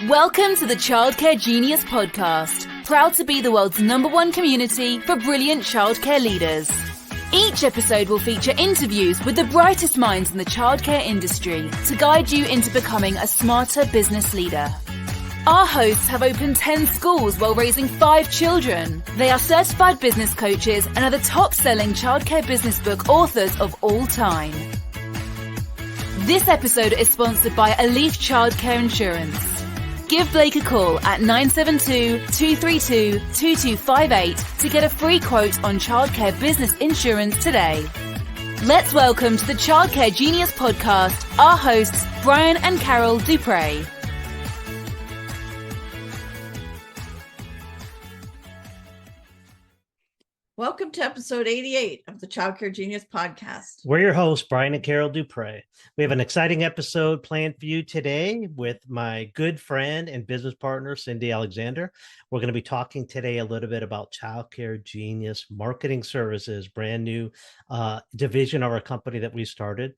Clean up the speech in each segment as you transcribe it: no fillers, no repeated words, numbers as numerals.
Welcome to the Childcare Genius podcast, proud to be the world's #1 community for brilliant childcare leaders. Each episode will feature interviews with the brightest minds in the childcare industry to guide you into becoming a smarter business leader. Our hosts have opened 10 schools while raising 5 children. They are certified business coaches and are the top-selling childcare business book authors of all time. This episode is sponsored by Elif Childcare Insurance. Give Blake a call at 972-232-2258 to get a free quote on childcare business insurance today. Let's welcome to the Childcare Genius podcast, our hosts, Brian and Carol Dupre. Welcome to episode 88 of the Childcare Genius podcast. We're your hosts, Brian and Carol Dupre. We have an exciting episode planned for you today with my good friend and business partner, Sindye Alexander. We're going to be talking today a little bit about Childcare Genius Marketing Services, brand new division of our company that we started.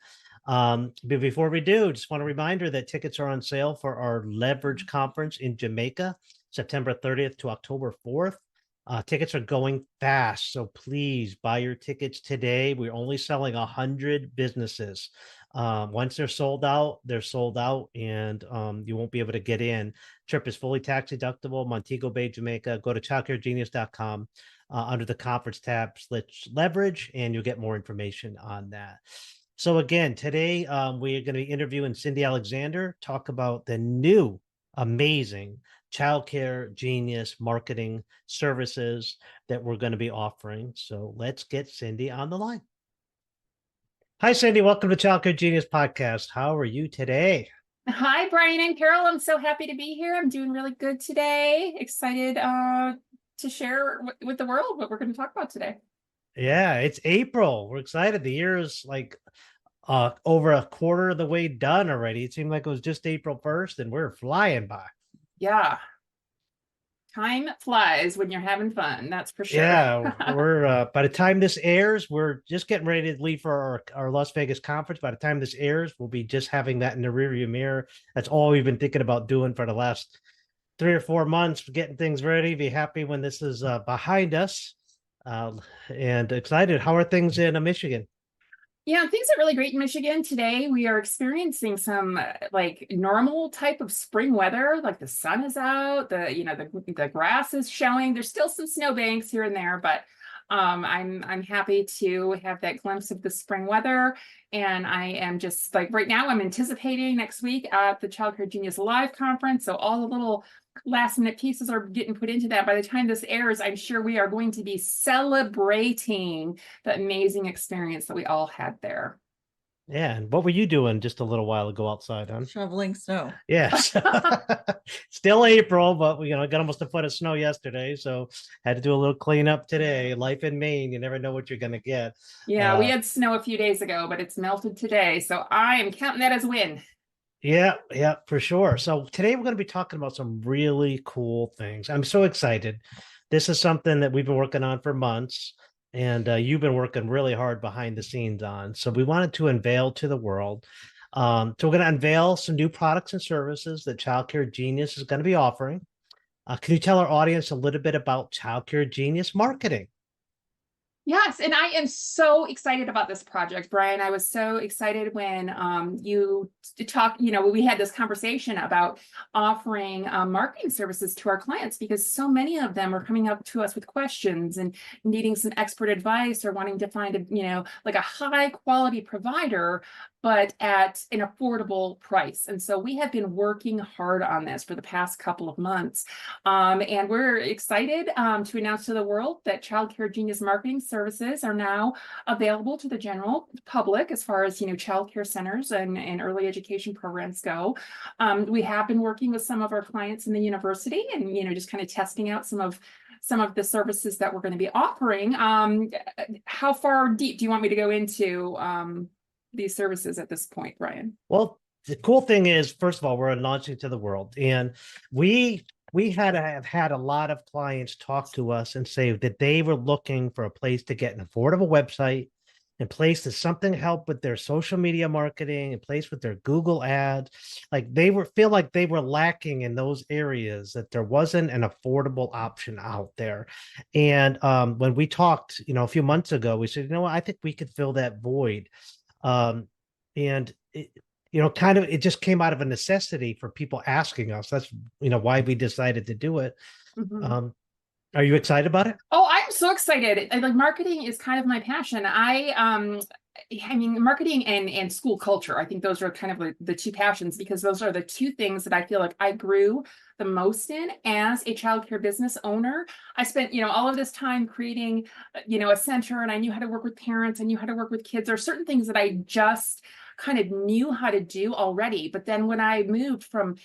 But before we do, just want a reminder that tickets are on sale for our Leverage Conference in Jamaica, September 30th to October 4th. Tickets are going fast, so please buy your tickets today. We're only selling 100 businesses. Once they're sold out, and you won't be able to get in. Trip is fully tax deductible, Montego Bay, Jamaica. Go to childcaregenius.com under the conference tab, leverage, and you'll get more information on that. So again, today we are going to be interviewing Sindye Alexander, talk about the new amazing Childcare Genius marketing services that we're going to be offering. So let's get Sindye on the line. Hi, Sindye. Welcome to Childcare Genius podcast. How are you today? Hi, Brian and Carol. I'm so happy to be here. I'm doing really good today. Excited to share with the world what we're going to talk about today. Yeah, it's April. We're excited. The year is like over a quarter of the way done already. It seemed like it was just April 1st and we're flying by. Yeah. Time flies when you're having fun. That's for sure. Yeah, we're by the time this airs, we're just getting ready to leave for our Las Vegas conference. By the time this airs, we'll be just having that in the rearview mirror. That's all we've been thinking about doing for the last 3 or 4 months, getting things ready. Be happy when this is behind us, and excited. How are things in Michigan? Yeah, things are really great in Michigan today. We are experiencing some like normal type of spring weather. Like the sun is out, the grass is showing. There's still some snowbanks here and there, but I'm happy to have that glimpse of the spring weather. And I am just like right now, I'm anticipating next week at the Childcare Genius Live conference. So all the little last minute pieces are getting put into that. By the time this airs, I'm sure we are going to be celebrating the amazing experience that we all had there. Yeah, and what were you doing just a little while ago outside, huh? Shoveling snow. Yes. Still April, but we got almost a foot of snow yesterday, so had to do a little cleanup today. Life in Maine, you never know what you're going to get. Yeah, we had snow a few days ago, but it's melted today, so I am counting that as a win. Yeah, for sure. So today we're going to be talking about some really cool things. I'm so excited. This is something that we've been working on for months, and you've been working really hard behind the scenes on. So we wanted to unveil to the world. So we're going to unveil some new products and services that Childcare Genius is going to be offering. Can you tell our audience a little bit about Childcare Genius marketing? Yes, and I am so excited about this project, Brian. I was so excited when you talked, we had this conversation about offering marketing services to our clients because so many of them are coming up to us with questions and needing some expert advice or wanting to find a high quality provider, but at an affordable price. And so we have been working hard on this for the past couple of months. And we're excited to announce to the world that Childcare Genius marketing services are now available to the general public as far as, childcare centers and early education programs go. We have been working with some of our clients in the university and, just kind of testing out some of the services that we're going to be offering. How far deep do you want me to go into these services at this point, Brian? Well, the cool thing is, first of all, we're launching to the world, and we have had a lot of clients talk to us and say that they were looking for a place to get an affordable website in place to something help with their social media marketing, in place with their Google ads. Like feel like they were lacking in those areas, that there wasn't an affordable option out there. And when we talked, a few months ago, we said, I think we could fill that void. And kind of, it just came out of a necessity for people asking us. That's, why we decided to do it. Are you excited about it? Oh, I'm so excited. Like, marketing is kind of my passion. I mean, marketing and school culture, I think those are kind of the two passions, because those are the two things that I feel like I grew the most in as a childcare business owner. I spent, all of this time creating, a center, and I knew how to work with parents. I knew how to work with kids. There are certain things that I just kind of knew how to do already. But then when I moved from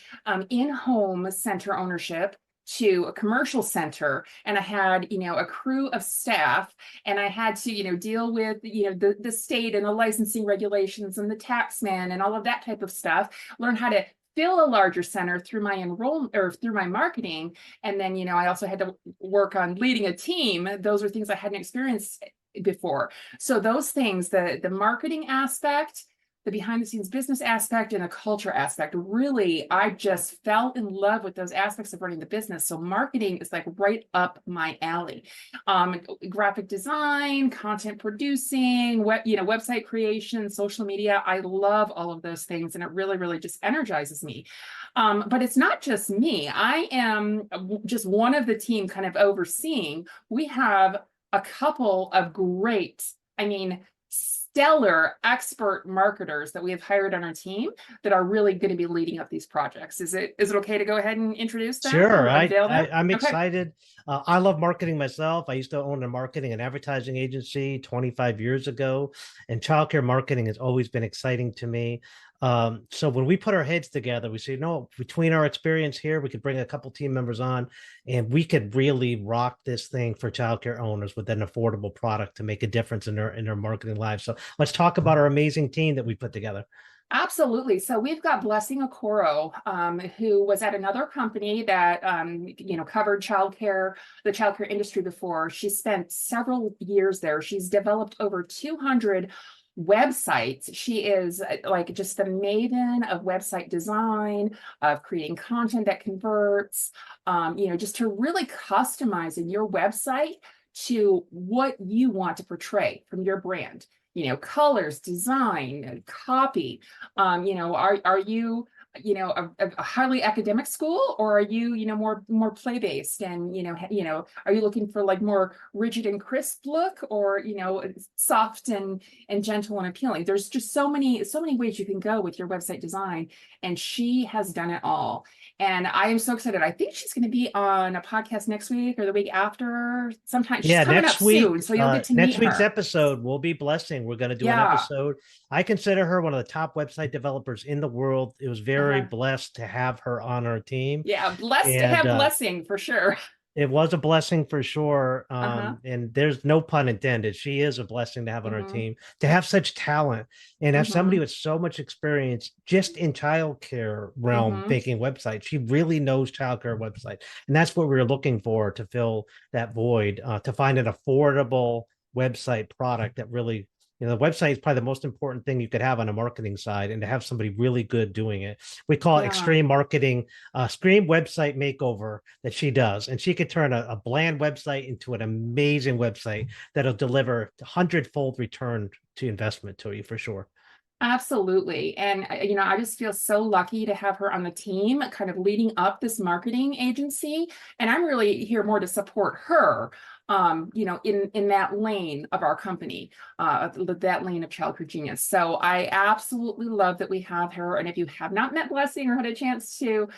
in-home center ownership to a commercial center, and I had, a crew of staff, and I had to, deal with, the state and the licensing regulations and the tax man and all of that type of stuff, learn how to fill a larger center through my enrollment or through my marketing. And then, I also had to work on leading a team. Those are things I hadn't experienced before. So those things, the marketing aspect, the behind the scenes business aspect, and the culture aspect, really, I just fell in love with those aspects of running the business. So marketing is like right up my alley. Graphic design, content producing, website creation, social media. I love all of those things, and it really, really just energizes me. But it's not just me. I am just one of the team kind of overseeing. We have a couple of great, stellar expert marketers that we have hired on our team that are really going to be leading up these projects. Is it okay to go ahead and introduce them? Sure. I'm excited. I love marketing myself. I used to own a marketing and advertising agency 25 years ago, and childcare marketing has always been exciting to me. So when we put our heads together, we say, no, between our experience here, we could bring a couple team members on, and we could really rock this thing for childcare owners with an affordable product to make a difference in their marketing lives. So let's talk about our amazing team that we put together. Absolutely. So we've got Blessing Okoro, who was at another company that, covered the childcare industry before. She spent several years there. She's developed over 200 websites. She is like just the maven of website design, of creating content that converts, just to really customize in your website to what you want to portray from your brand. Colors, design, copy. Are you, a highly academic school, or are you, more play-based, and, are you looking for like more rigid and crisp look, or, soft and gentle and appealing? There's just so many ways you can go with your website design, and she has done it all. And I am so excited. I think she's going to be on a podcast next week or the week after sometime. She's coming next up week, soon, so you'll get to meet her. Next week's episode will be Blessing. We're going to do an episode. I consider her one of the top website developers in the world. It was very blessed to have her on our team. Yeah, blessed to have Blessing for sure. It was a blessing for sure. And there's no pun intended. She is a blessing to have on our team, to have such talent and have somebody with so much experience just in childcare realm making websites. She really knows childcare websites. And that's what we were looking for to fill that void, to find an affordable website product that really, the website is probably the most important thing you could have on a marketing side, and to have somebody really good doing it. We call it extreme marketing, extreme website makeover that she does. And she could turn a bland website into an amazing website that'll deliver 100-fold return to investment to you for sure. Absolutely. And, I just feel so lucky to have her on the team, kind of leading up this marketing agency. And I'm really here more to support her, in that lane of our company, that lane of Childcare Genius. So I absolutely love that we have her. And if you have not met Blessing or had a chance to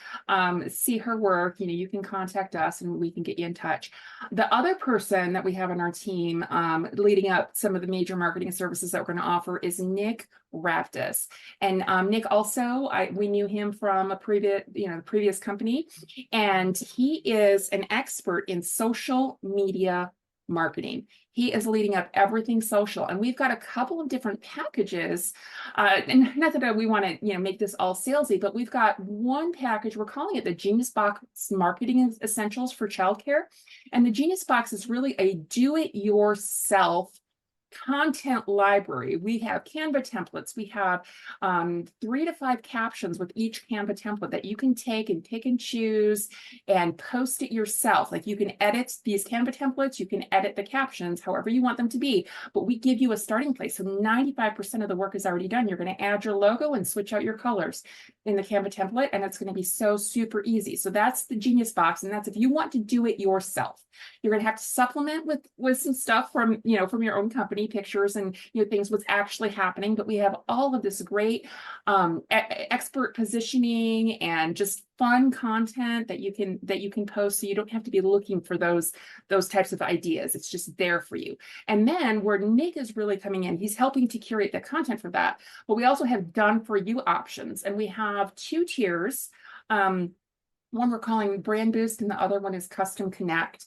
see her work, you can contact us and we can get you in touch. The other person that we have on our team, leading up some of the major marketing services that we're going to offer, is Nick Raptis. And Nick also, we knew him from a previous company, and he is an expert in social media marketing. He is leading up everything social, and we've got a couple of different packages. And not that we want to, make this all salesy, but we've got one package. We're calling it the Genius Box Marketing Essentials for Childcare. And the Genius Box is really a do-it-yourself content library. We have Canva templates. We have 3 to 5 captions with each Canva template that you can take and pick and choose and post it yourself. Like you can edit these Canva templates, you can edit the captions however you want them to be, but we give you a starting place. So 95% of the work is already done. You're going to add your logo and switch out your colors in the Canva template, and it's going to be so super easy. So that's the Genius Box, and that's if you want to do it yourself. You're going to have to supplement with some stuff from, from your own company, pictures and, things what's actually happening. But we have all of this great expert positioning and just fun content that you can post, so you don't have to be looking for those types of ideas. It's just there for you. And then where Nick is really coming in, he's helping to curate the content for that. But we also have done for you options, and we have 2 tiers. One we're calling Brand Boost, and the other one is Custom Connect.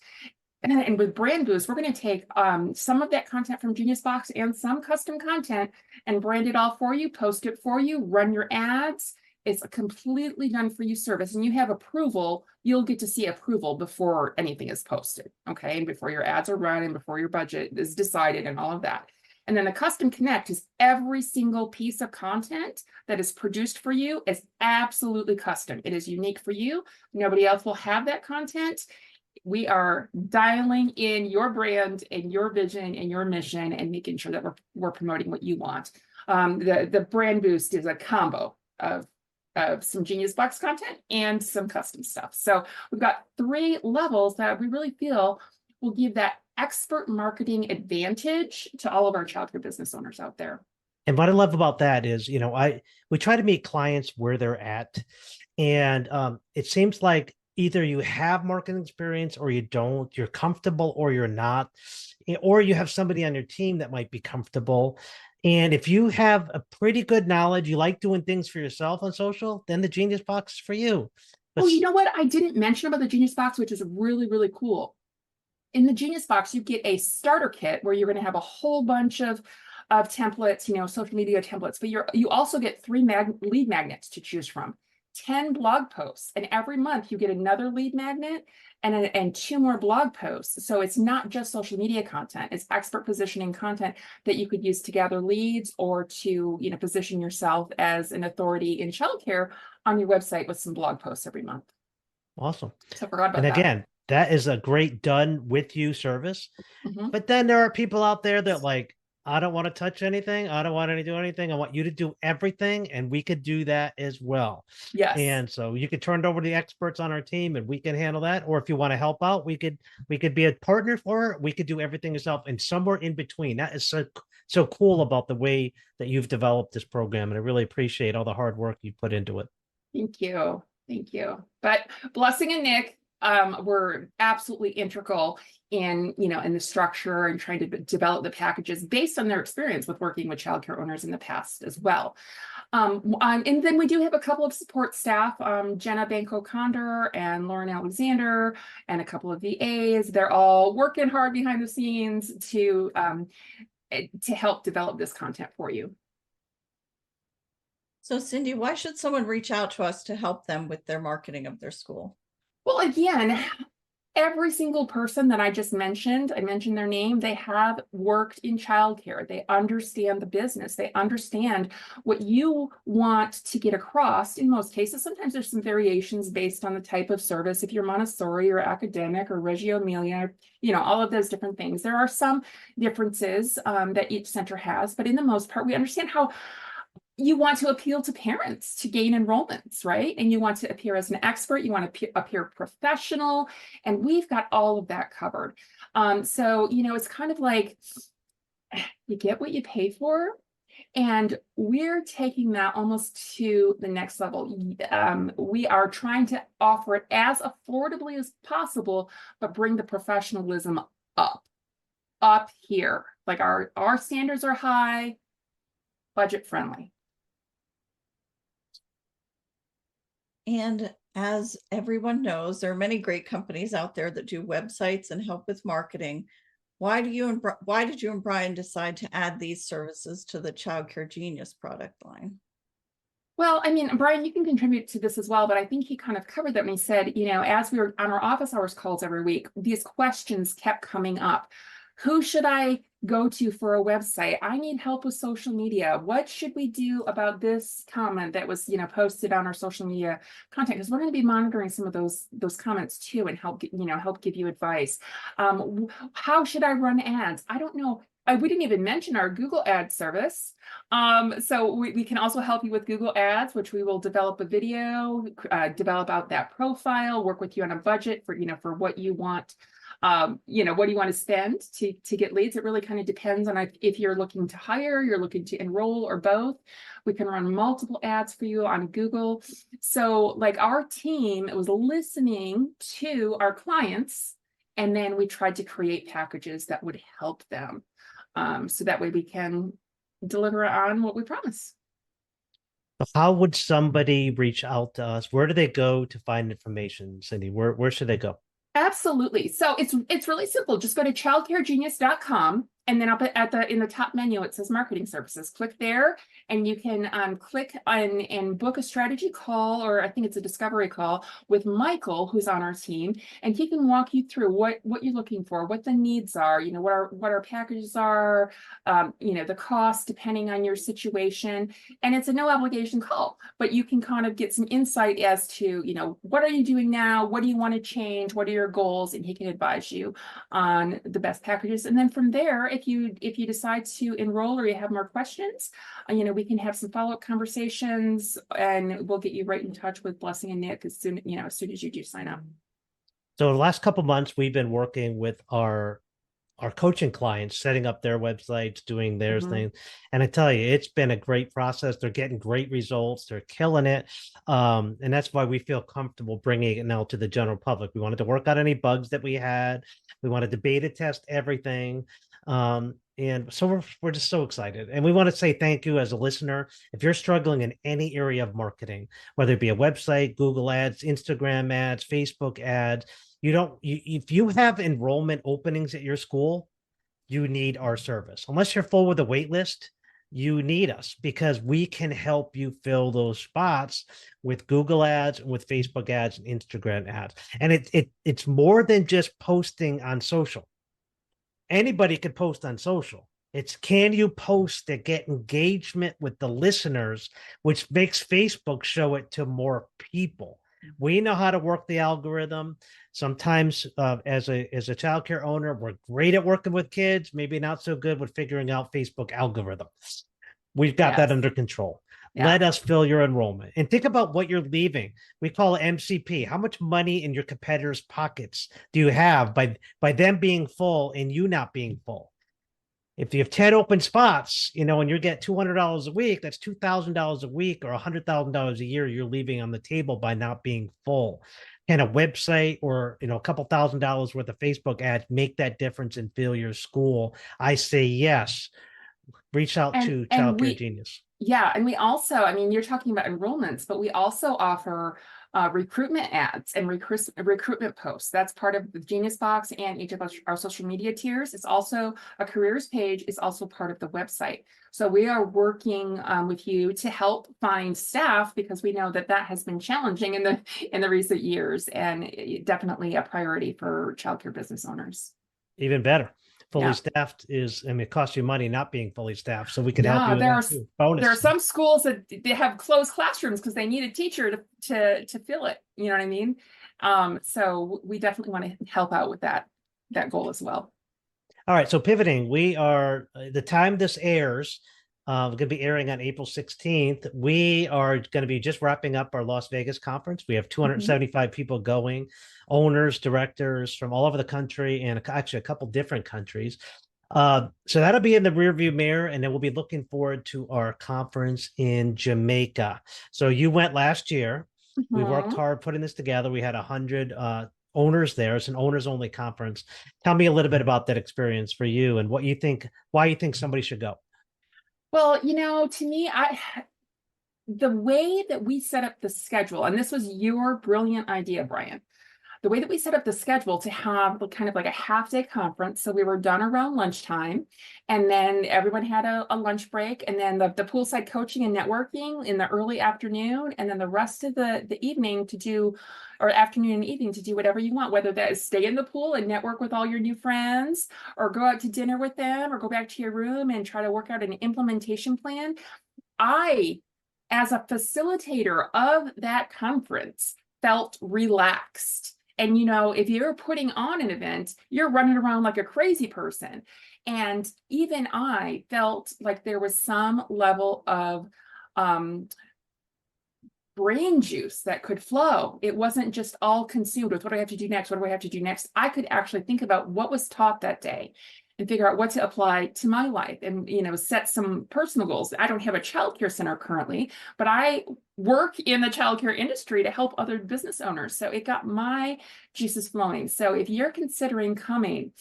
And with Brand Boost, we're going to take some of that content from Genius Box and some custom content and brand it all for you, post it for you, run your ads. It's a completely done for you service, and you have approval. You'll get to see approval before anything is posted, okay? And before your ads are run and before your budget is decided and all of that. And then the Custom Connect is every single piece of content that is produced for you is absolutely custom. It is unique for you. Nobody else will have that content. We are dialing in your brand and your vision and your mission and making sure that we're promoting what you want. The Brand Boost is a combo of some Genius Box content and some custom stuff. So we've got 3 levels that we really feel will give that expert marketing advantage to all of our childcare business owners out there. And what I love about that is, we try to meet clients where they're at. And it seems like either you have marketing experience or you don't, you're comfortable or you're not, or you have somebody on your team that might be comfortable. And if you have a pretty good knowledge, you like doing things for yourself on social, then the Genius Box is for you. But you know what I didn't mention about the Genius Box, which is really, really cool. In the Genius Box, you get a starter kit where you're going to have a whole bunch of templates, social media templates, but you also get 3 lead magnets to choose from, 10 blog posts, and every month you get another lead magnet and 2 more blog posts. So it's not just social media content, it's expert positioning content that you could use to gather leads or to, position yourself as an authority in childcare on your website with some blog posts every month. Awesome. So I forgot about and that. Again, that is a great done with you service. But then there are people out there that like, I don't want to touch anything. I don't want to do anything. I want you to do everything. And we could do that as well. Yes. And so you could turn it over to the experts on our team and we can handle that. Or if you want to help out, we could be a partner for it. We could do everything yourself and somewhere in between. That is so cool about the way that you've developed this program. And I really appreciate all the hard work you put into it. Thank you. Thank you. But Blessing and Nick were absolutely integral in the structure and trying to develop the packages based on their experience with working with childcare owners in the past as well. And then we do have a couple of support staff, Jenna Banco-Condor and Lauren Alexander, and a couple of VAs. They're all working hard behind the scenes to help develop this content for you. So Sindye, why should someone reach out to us to help them with their marketing of their school? Well, again, every single person that I just mentioned, I mentioned their name, they have worked in childcare. They understand the business. They understand what you want to get across. In most cases, sometimes there's some variations based on the type of service. If you're Montessori or academic or Reggio Emilia, all of those different things. There are some differences that each center has, but in the most part, we understand how you want to appeal to parents to gain enrollments, right? And you want to appear as an expert, you want to appear professional, and we've got all of that covered. So, it's kind of like you get what you pay for, and we're taking that almost to the next level. We are trying to offer it as affordably as possible, but bring the professionalism up here. Like our standards are high, budget friendly. And as everyone knows, there are many great companies out there that do websites and help with marketing. Why did you and Brian decide to add these services to the Childcare Genius product line? Well, Brian, you can contribute to this as well, but I think he kind of covered that when he said, as we were on our office hours calls every week, these questions kept coming up. Who should I go to for a website. I need help with social media. What should we do about this comment that was, posted on our social media content? Because we're going to be monitoring some of those comments too, and help give you advice. How should I run ads? I don't know. We didn't even mention our Google Ads service. So we can also help you with Google Ads, which we will develop a video, develop out that profile, work with you on a budget for what you want. What do you want to spend to get leads? It really kind of depends on if you're looking to hire, you're looking to enroll, or both. We can run multiple ads for you on Google. So like our team was listening to our clients, and then we tried to create packages that would help them. So that way we can deliver on what we promise. How would somebody reach out to us? Where do they go to find information, Cindy? Where should they go? Absolutely. So it's really simple. Just go to childcaregenius.com, and then up in the top menu it says marketing services. Click there, and you can click on and book a strategy call, or I think it's a discovery call, with Michael, who's on our team, and he can walk you through what you're looking for, what the needs are, what our packages are, the cost depending on your situation. And it's a no obligation call, but you can kind of get some insight as to, what are you doing now? What do you want to change? What are your goals? And he can advise you on the best packages. And then from there, if you decide to enroll or you have more questions, we can have some follow-up conversations, and we'll get you right in touch with Blessing and Nick as soon as you do sign up. So the last couple of months, we've been working with our coaching clients, setting up their websites, doing their thing. And I tell you, it's been a great process. They're getting great results. They're killing it. And that's why we feel comfortable bringing it now to the general public. We wanted to work out any bugs that we had. We wanted to beta test everything. And so we're just so excited. And we want to say thank you as a listener. If you're struggling in any area of marketing, whether it be a website, Google ads, Instagram ads, Facebook ads, if you have enrollment openings at your school, you need our service. Unless you're full with a wait list, you need us, because we can help you fill those spots with Google ads, with Facebook ads, and Instagram ads. And it's more than just posting on social. Anybody could post on social. It's, can you post to get engagement with the listeners, which makes Facebook show it to more people. We know how to work the algorithm. Sometimes as a childcare owner, we're great at working with kids, maybe not so good with figuring out Facebook algorithms. We've got that under control. Yeah. Let us fill your enrollment. And think about what you're leaving. We call it MCP. How much money in your competitors' pockets do you have by them being full and you not being full? If you have 10 open spots, and you get $200 a week, that's $2,000 a week, or $100,000 a year you're leaving on the table by not being full. Can a website or, a couple $1,000s worth of Facebook ads make that difference and fill your school? I say yes. Reach out to Child Care Genius. Yeah. And we also, you're talking about enrollments, but we also offer recruitment ads and recruitment posts. That's part of the Genius Box and each of our social media tiers. It's also a careers page. It's also part of the website. So we are working with you to help find staff, because we know that has been challenging in the recent years, and definitely a priority for childcare business owners. Even better. Fully staffed it costs you money not being fully staffed. So we can help you. There are some schools that they have closed classrooms because they need a teacher to fill it. You know what I mean? So we definitely want to help out with that goal as well. All right. So pivoting, we are, the time this airs, we're going to be airing on April 16th. We are going to be just wrapping up our Las Vegas conference. We have 275 people going, owners, directors from all over the country, and actually a couple different countries. So that'll be in the rearview mirror, and then we'll be looking forward to our conference in Jamaica. So you went last year. We worked hard putting this together. We had 100 owners there. It's an owners only conference. Tell me a little bit about that experience for you and why you think somebody should go. Well, to me, the way that we set up the schedule, and this was your brilliant idea, Brian, the way that we set up the schedule to have kind of like a half-day conference. So we were done around lunchtime, and then everyone had a lunch break, and then the poolside coaching and networking in the early afternoon, and then the rest of the evening to do or afternoon and evening to do whatever you want, whether that is stay in the pool and network with all your new friends, or go out to dinner with them, or go back to your room and try to work out an implementation plan. I, as a facilitator of that conference, felt relaxed. And, if you're putting on an event, you're running around like a crazy person. And even I felt like there was some level of brain juice that could flow. It wasn't just all consumed with what do I have to do next? What do I have to do next? I could actually think about what was taught that day and figure out what to apply to my life and, set some personal goals. I don't have a childcare center currently, but I work in the childcare industry to help other business owners. So it got my juices flowing. So if you're considering coming,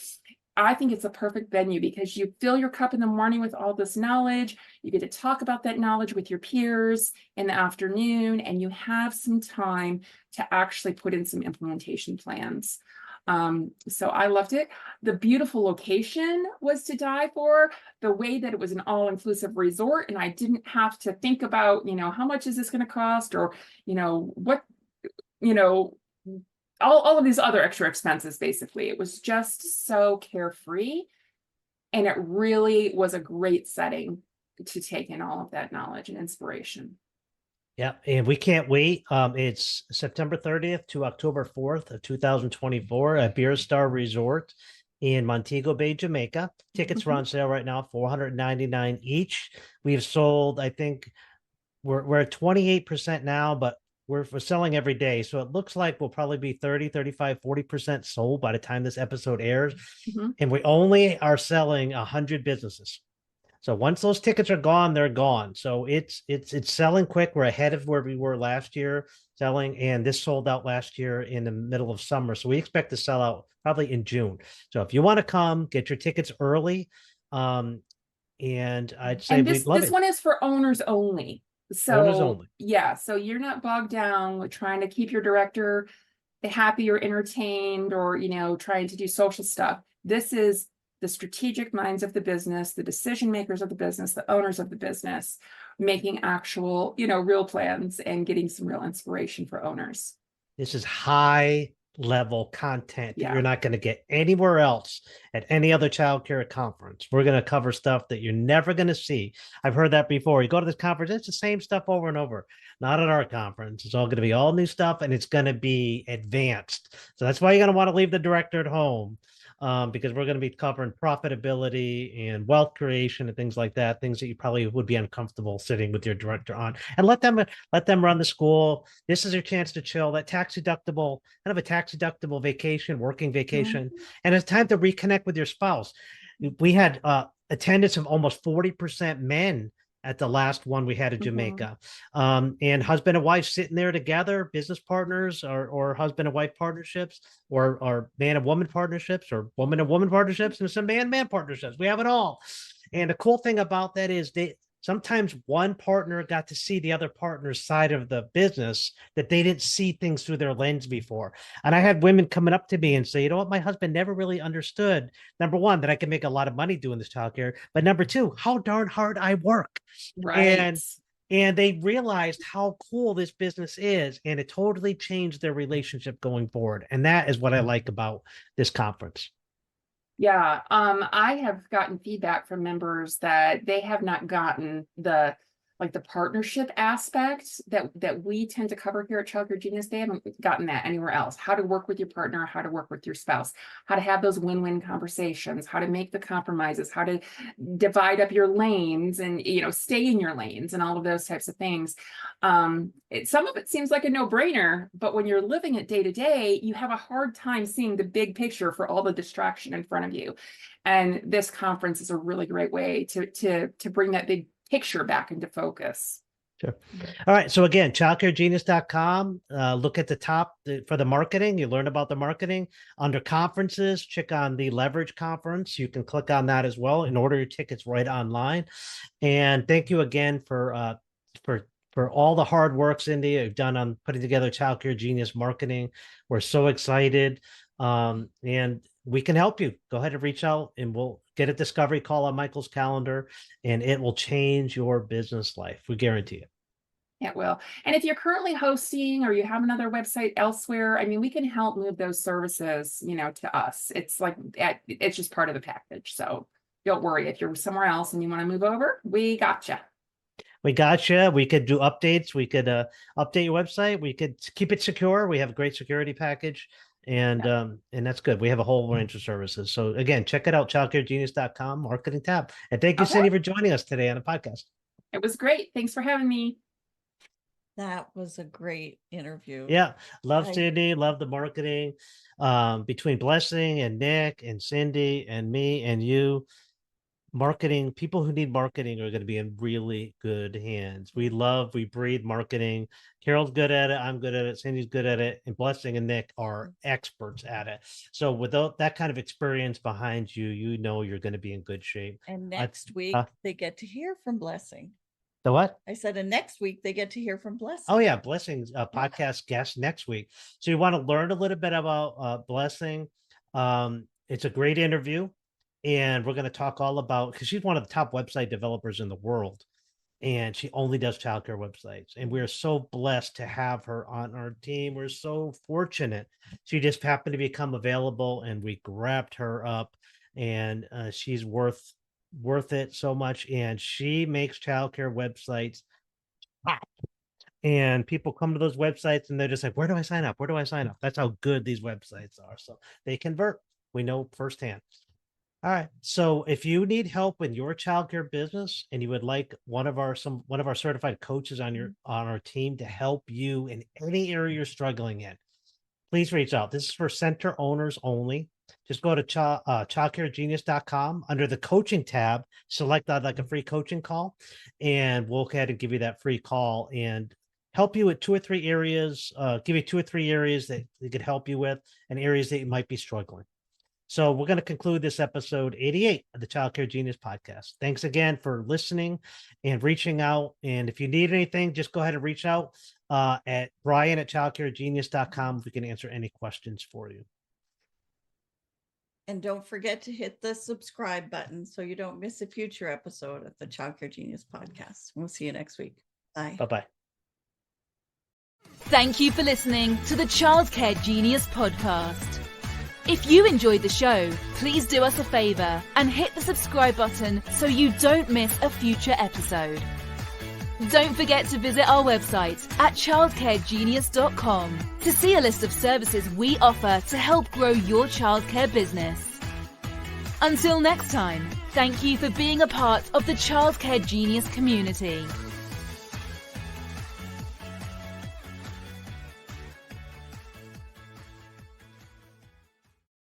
I think it's a perfect venue because you fill your cup in the morning with all this knowledge. You get to talk about that knowledge with your peers in the afternoon, and you have some time to actually put in some implementation plans. So I loved it. The beautiful location was to die for. The way that it was an all-inclusive resort, and I didn't have to think about, how much is this going to cost, or, what, all of these other extra expenses, basically. It was just so carefree. And it really was a great setting to take in all of that knowledge and inspiration. Yeah, and we can't wait. It's September 30th to October 4th of 2024 at Beer Star Resort in Montego Bay, Jamaica. Tickets are on sale right now, $499 each. We've sold, I think, we're at 28% now, but we're selling every day. So it looks like we'll probably be 30, 35, 40% sold by the time this episode airs. And we only are selling 100 businesses. So once those tickets are gone, they're gone. So it's selling quick. We're ahead of where we were last year selling, and this sold out last year in the middle of summer. So we expect to sell out probably in June. So if you want to come, get your tickets early. And I'd say we'd love it. This one is for owners only. So owners only. Yeah, so you're not bogged down with trying to keep your director happy or entertained, or trying to do social stuff. This is the strategic minds of the business, the decision makers of the business, the owners of the business, making actual, real plans and getting some real inspiration for owners. This is high level content that Yeah. you're not going to get anywhere else at any other childcare conference. We're going to cover stuff that you're never going to see. I've heard that before. You go to this conference, it's the same stuff over and over. Not at our conference. It's all going to be all new stuff, and it's going to be advanced. So that's why you're going to want to leave the director at home. Because we're going to be covering profitability and wealth creation and things like that, things that you probably would be uncomfortable sitting with your director on. And let them run the school. This is your chance to chill. That tax deductible, kind of a tax deductible vacation, working vacation, and it's time to reconnect with your spouse. We had attendance of almost 40% men at the last one we had in Jamaica. And husband and wife sitting there together, business partners, or husband and wife partnerships, or man and woman partnerships, or woman and woman partnerships, and some man and man partnerships. We have it all. And the cool thing about that is sometimes one partner got to see the other partner's side of the business that they didn't see things through their lens before. And I had women coming up to me and say, you know what, my husband never really understood, number one, that I can make a lot of money doing this childcare, but number two, how darn hard I work. Right. And they realized how cool this business is, and it totally changed their relationship going forward. And that is what I like about this conference. Yeah, I have gotten feedback from members that they have not gotten the partnership aspect that we tend to cover here at Childcare Genius. They haven't gotten that anywhere else. How to work with your partner, how to work with your spouse, how to have those win-win conversations, how to make the compromises, how to divide up your lanes and stay in your lanes and all of those types of things. Some of it seems like a no-brainer, but when you're living it day to day, you have a hard time seeing the big picture for all the distraction in front of you. And this conference is a really great way to bring that big picture back into focus. Sure. All right. So again, childcaregenius.com. Look at the top for the marketing. You learn about the marketing. Under conferences, check on the Leverage Conference. You can click on that as well and order your tickets right online. And thank you again for all the hard work, Sindye, you've done on putting together Childcare Genius marketing. We're so excited. And we can help you. Go ahead and reach out, and we'll get a discovery call on Michael's calendar, and it will change your business life. We guarantee it. It will. And if you're currently hosting or you have another website elsewhere, I mean, we can help move those services, to us. It's like, it's just part of the package. So don't worry, if you're somewhere else and you want to move over, we gotcha. We gotcha. We could do updates. We could update your website. We could keep it secure. We have a great security package. And that's good. We have a whole range of services. So again, check it out, childcaregenius.com, marketing tab. And thank you, Cindy, for joining us today on the podcast. It was great. Thanks for having me. That was a great interview. Yeah. Love Cindy. Love the marketing between Blessing and Nick and Cindy and me and you. Marketing, people who need marketing are going to be in really good hands. We breathe marketing. Carol's good at it. I'm good at it. Cindy's good at it. And Blessing and Nick are experts at it. So without that kind of experience behind you, you're going to be in good shape. And next week, they get to hear from Blessing. The what? I said, and next week they get to hear from Blessing. Oh yeah, Blessing's podcast guest next week. So you want to learn a little bit about Blessing. It's a great interview, and we're going to talk all about, because she's one of the top website developers in the world, and she only does childcare websites. And we're so blessed to have her on our team. We're so fortunate. She just happened to become available, and we grabbed her up, and she's worth it so much. And she makes childcare websites hot. And people come to those websites and they're just like, where do I sign up? Where do I sign up? That's how good these websites are. So they convert. We know firsthand. All right. So if you need help in your childcare business and you would like one of our certified coaches on our team to help you in any area you're struggling in, please reach out. This is for center owners only. Just go to childcaregenius.com under the coaching tab, select like a free coaching call, and we'll go ahead and give you that free call and help you with 2 or 3 areas, give you 2 or 3 areas that we could help you with and areas that you might be struggling. So we're going to conclude this episode 88 of the Childcare Genius podcast. Thanks again for listening and reaching out. And if you need anything, just go ahead and reach out at Brian@childcaregenius.com. If we can answer any questions for you. And don't forget to hit the subscribe button so you don't miss a future episode of the Childcare Genius podcast. We'll see you next week. Bye. Bye-bye. Thank you for listening to the Childcare Genius podcast. If you enjoyed the show, please do us a favor and hit the subscribe button so you don't miss a future episode. Don't forget to visit our website at childcaregenius.com to see a list of services we offer to help grow your childcare business. Until next time, thank you for being a part of the Childcare Genius community.